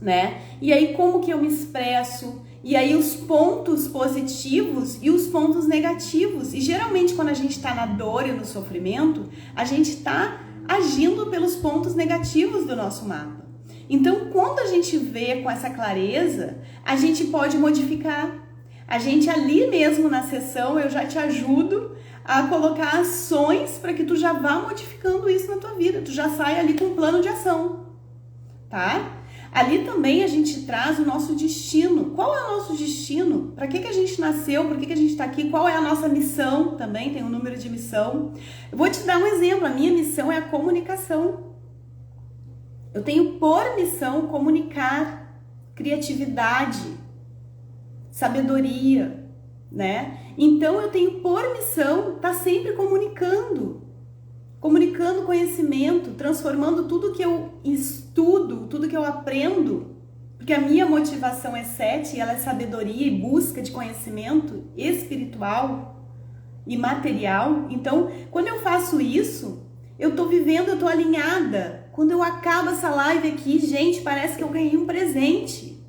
né? E aí, como que eu me expresso? E aí, os pontos positivos e os pontos negativos. E geralmente, quando a gente está na dor e no sofrimento, a gente está agindo pelos pontos negativos do nosso mapa. Então, quando a gente vê com essa clareza, a gente pode modificar. A gente ali mesmo na sessão, eu já te ajudo a colocar ações para que tu já vá modificando isso na tua vida. Tu já sai ali com um plano de ação, tá? Ali também a gente traz o nosso destino. Qual é o nosso destino? Para que a gente nasceu? Por que a gente está aqui? Qual é a nossa missão? Também tem um número de missão. Eu vou te dar um exemplo. A minha missão é a comunicação. Eu tenho por missão comunicar, criatividade, sabedoria, né? Então eu tenho por missão estar sempre comunicando conhecimento, transformando tudo que eu estudo, tudo que eu aprendo, porque a minha motivação é 7, ela é sabedoria e busca de conhecimento espiritual e material. Então, quando eu faço isso, eu tô vivendo, eu tô alinhada. Quando eu acabo essa live aqui, gente, parece que eu ganhei um presente.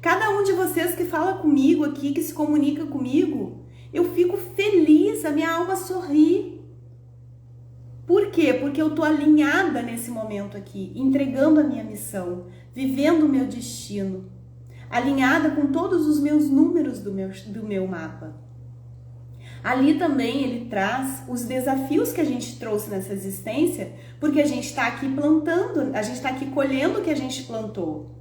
Cada um de vocês que fala comigo aqui, que se comunica comigo, eu fico feliz, a minha alma sorri. Por quê? Porque eu tô alinhada nesse momento aqui, entregando a minha missão, vivendo o meu destino, alinhada com todos os meus números do meu mapa. Ali também ele traz os desafios que a gente trouxe nessa existência, porque a gente está aqui plantando, a gente está aqui colhendo o que a gente plantou.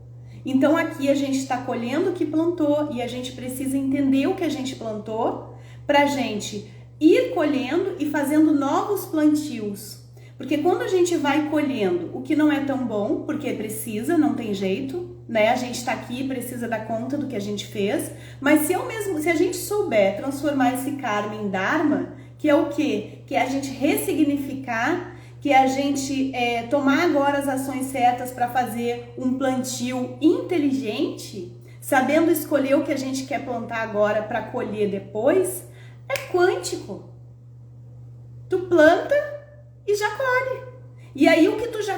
Então aqui a gente está colhendo o que plantou e a gente precisa entender o que a gente plantou para a gente ir colhendo e fazendo novos plantios. Porque quando a gente vai colhendo o que não é tão bom, porque precisa, não tem jeito, né? A gente tá aqui, precisa dar conta do que a gente fez, mas se a gente souber transformar esse karma em dharma, que é o quê? Que é a gente ressignificar, que é a gente tomar agora as ações certas para fazer um plantio inteligente, sabendo escolher o que a gente quer plantar agora para colher depois, é quântico. Tu planta e já colhe. E aí o que tu já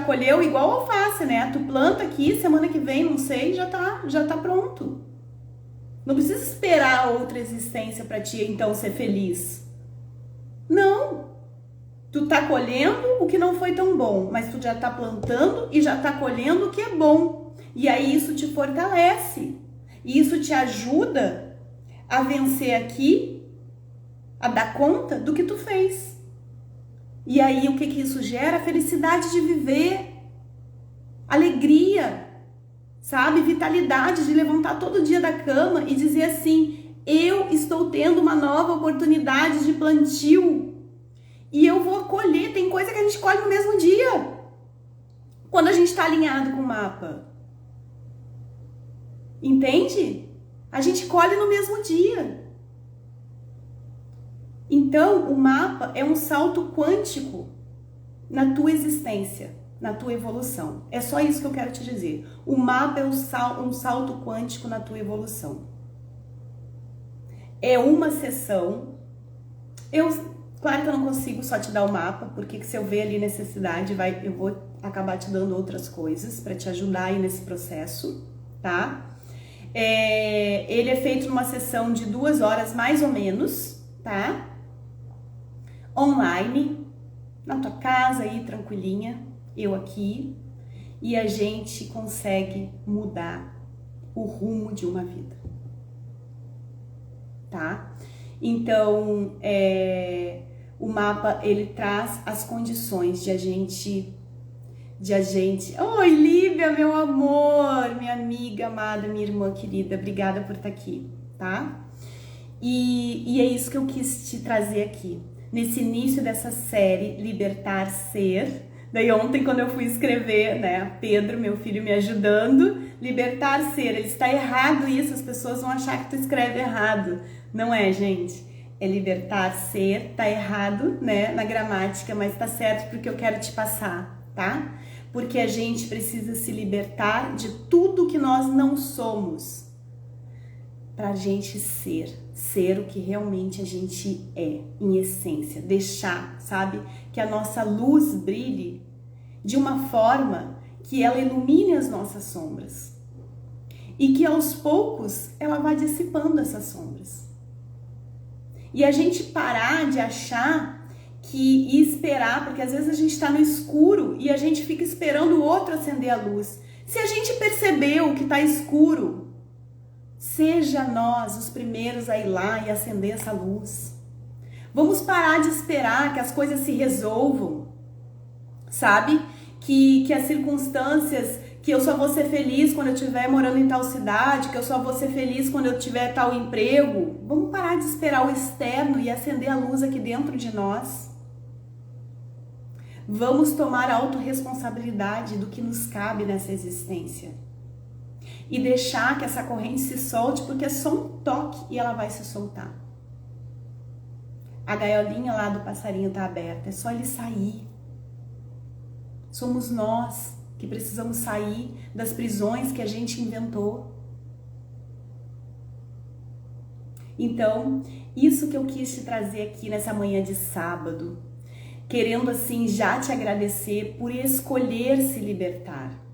colheu, igual alface, né? Tu planta aqui, semana que vem, não sei, já tá pronto. Não precisa esperar outra existência para ti então ser feliz. Não. Tu tá colhendo o que não foi tão bom, mas tu já tá plantando e já tá colhendo o que é bom. E aí isso te fortalece. E isso te ajuda a vencer aqui, a dar conta do que tu fez. E aí o que isso gera? Felicidade de viver, alegria, sabe? Vitalidade de levantar todo dia da cama e dizer assim, eu estou tendo uma nova oportunidade de plantio e eu vou colher. Tem coisa que a gente colhe no mesmo dia, quando a gente está alinhado com o mapa. Entende? A gente colhe no mesmo dia. Então, o mapa é um salto quântico na tua existência, na tua evolução. É só isso que eu quero te dizer. O mapa é um salto quântico na tua evolução. É uma sessão. Claro que eu não consigo só te dar o mapa, porque se eu ver ali necessidade, eu vou acabar te dando outras coisas para te ajudar aí nesse processo, tá? Ele é feito numa sessão de 2 horas mais ou menos, tá? Online, na tua casa aí, tranquilinha, eu aqui, e a gente consegue mudar o rumo de uma vida, tá? Então, o mapa, ele traz as condições de a gente... Oi, Lívia, meu amor, minha amiga amada, minha irmã querida, obrigada por estar aqui, tá? E é isso que eu quis te trazer aqui. Nesse início dessa série, Libertar Ser. Daí ontem, quando eu fui escrever, né, Pedro, meu filho, me ajudando, Libertar Ser. Ele está errado isso, as pessoas vão achar que tu escreve errado. Não é, gente. É Libertar Ser, tá errado, né, na gramática, mas tá certo porque eu quero te passar, tá? Porque a gente precisa se libertar de tudo que nós não somos. Pra gente ser o que realmente a gente é, em essência, deixar, sabe, que a nossa luz brilhe de uma forma que ela ilumine as nossas sombras e que aos poucos ela vá dissipando essas sombras. E a gente parar de achar e esperar, porque às vezes a gente está no escuro e a gente fica esperando o outro acender a luz. Se a gente percebeu que está escuro, seja nós os primeiros a ir lá e acender essa luz. Vamos parar de esperar que as coisas se resolvam, sabe? Que as circunstâncias, que eu só vou ser feliz quando eu estiver morando em tal cidade, que eu só vou ser feliz quando eu tiver tal emprego. Vamos parar de esperar o externo e acender a luz aqui dentro de nós. Vamos tomar autorresponsabilidade do que nos cabe nessa existência. E deixar que essa corrente se solte, porque é só um toque e ela vai se soltar. A gaiolinha lá do passarinho tá aberta, é só ele sair. Somos nós que precisamos sair das prisões que a gente inventou. Então, isso que eu quis te trazer aqui nessa manhã de sábado, querendo assim já te agradecer por escolher se libertar.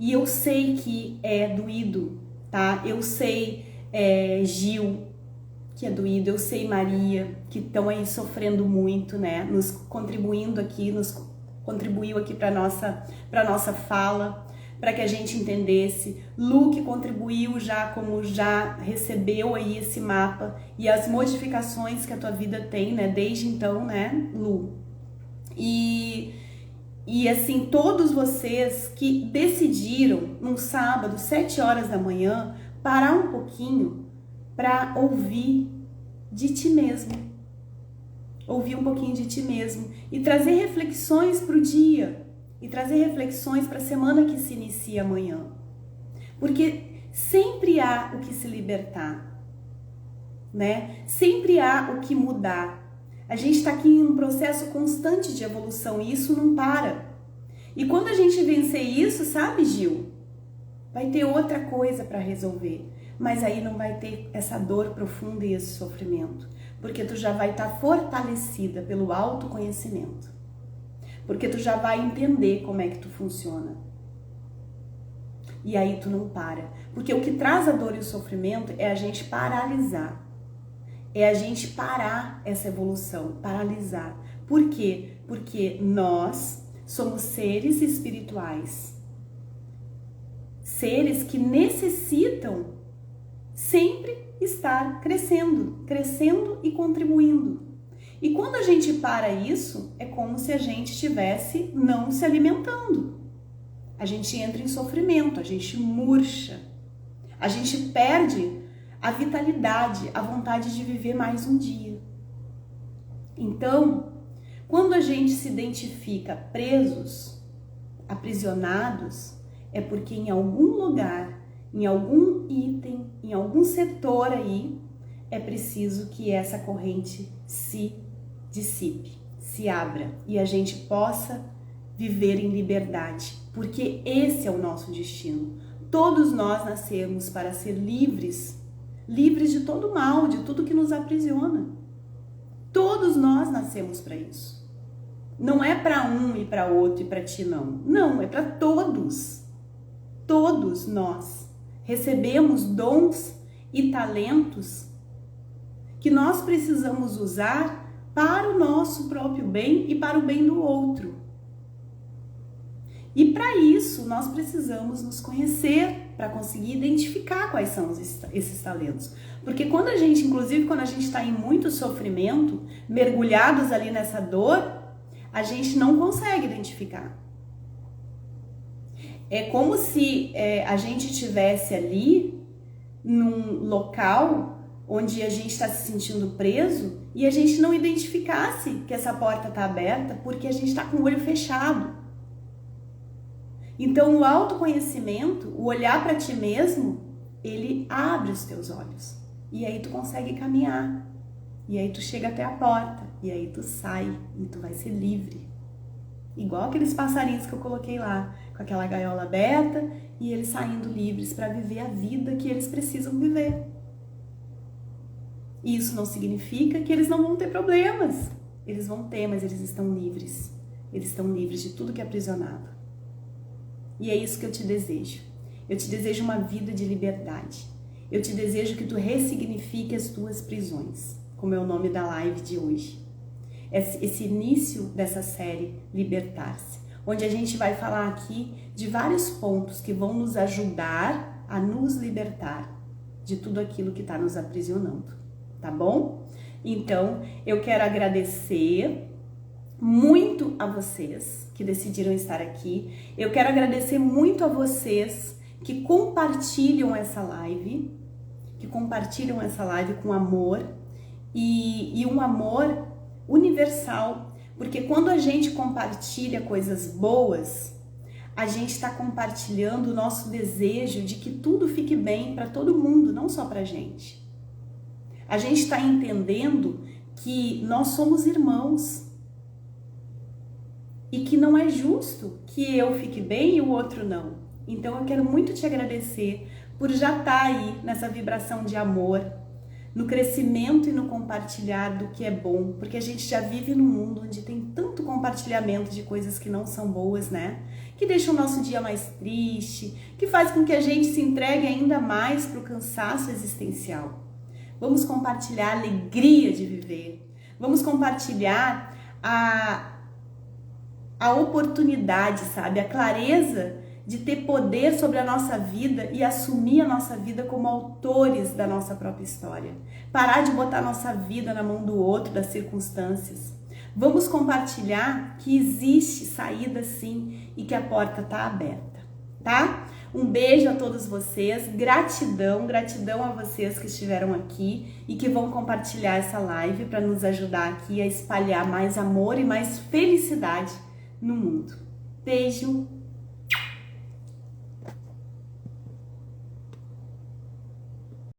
E eu sei que é doído, tá? Eu sei, Gil, que é doído. Eu sei, Maria, que estão aí sofrendo muito, né? Nos contribuindo aqui, contribuiu aqui para nossa fala, para que a gente entendesse. Lu, que contribuiu já, como já recebeu aí esse mapa e as modificações que a tua vida tem, né? Desde então, né, Lu? E assim, todos vocês que decidiram, num sábado, 7 horas da manhã, parar um pouquinho para ouvir de ti mesmo. ouvir um pouquinho de ti mesmo e trazer reflexões para o dia e trazer reflexões para a semana que se inicia amanhã. Porque sempre há o que se libertar, né? Sempre há o que mudar. A gente está aqui em um processo constante de evolução e isso não para. E quando a gente vencer isso, sabe, Gil? Vai ter outra coisa para resolver. Mas aí não vai ter essa dor profunda e esse sofrimento. Porque tu já vai estar fortalecida pelo autoconhecimento. Porque tu já vai entender como é que tu funciona. E aí tu não para. Porque o que traz a dor e o sofrimento é a gente paralisar. É a gente parar essa evolução, paralisar. Por quê? Porque nós somos seres espirituais. Seres que necessitam sempre estar crescendo, crescendo e contribuindo. E quando a gente para isso, é como se a gente estivesse não se alimentando. A gente entra em sofrimento, a gente murcha, a gente perde a vitalidade, a vontade de viver mais um dia. Então, quando a gente se identifica presos, aprisionados, é porque em algum lugar, em algum item, em algum setor aí, é preciso que essa corrente se dissipe, se abra e a gente possa viver em liberdade, porque esse é o nosso destino. Todos nós nascemos para ser livres, livres de todo mal, de tudo que nos aprisiona. Todos nós nascemos para isso. Não é para um e para outro e para ti não. Não, é para todos. Todos nós recebemos dons e talentos que nós precisamos usar para o nosso próprio bem e para o bem do outro. E para isso nós precisamos nos conhecer para conseguir identificar quais são esses talentos. Porque quando a gente, inclusive quando a gente está em muito sofrimento, mergulhados ali nessa dor, a gente não consegue identificar. É como se a gente estivesse ali num local onde a gente está se sentindo preso e a gente não identificasse que essa porta está aberta porque a gente está com o olho fechado. Então o autoconhecimento, o olhar para ti mesmo, ele abre os teus olhos. E aí tu consegue caminhar. E aí tu chega até a porta. E aí tu sai e tu vai ser livre. Igual aqueles passarinhos que eu coloquei lá, com aquela gaiola aberta e eles saindo livres para viver a vida que eles precisam viver. E isso não significa que eles não vão ter problemas. Eles vão ter, mas eles estão livres. Eles estão livres de tudo que é aprisionado. E é isso que eu te desejo. Eu te desejo uma vida de liberdade. Eu te desejo que tu ressignifique as tuas prisões, como é o nome da live de hoje. Esse início dessa série Libertar-se, onde a gente vai falar aqui de vários pontos que vão nos ajudar a nos libertar de tudo aquilo que está nos aprisionando, tá bom? Então, eu quero agradecer muito a vocês que decidiram estar aqui. Eu quero agradecer muito a vocês que compartilham essa live, com amor e um amor universal, porque quando a gente compartilha coisas boas, a gente está compartilhando o nosso desejo de que tudo fique bem para todo mundo, não só para a gente. A gente está entendendo que nós somos irmãos e que não é justo que eu fique bem e o outro não. Então eu quero muito te agradecer por já estar aí nessa vibração de amor, no crescimento e no compartilhar do que é bom, porque a gente já vive num mundo onde tem tanto compartilhamento de coisas que não são boas, né? Que deixa o nosso dia mais triste, que faz com que a gente se entregue ainda mais para o cansaço existencial. Vamos compartilhar a alegria de viver, vamos compartilhar a oportunidade, sabe? A clareza de ter poder sobre a nossa vida e assumir a nossa vida como autores da nossa própria história. Parar de botar a nossa vida na mão do outro, das circunstâncias. Vamos compartilhar que existe saída sim e que a porta está aberta, tá? Um beijo a todos vocês, gratidão a vocês que estiveram aqui e que vão compartilhar essa live para nos ajudar aqui a espalhar mais amor e mais felicidade no mundo. Beijo!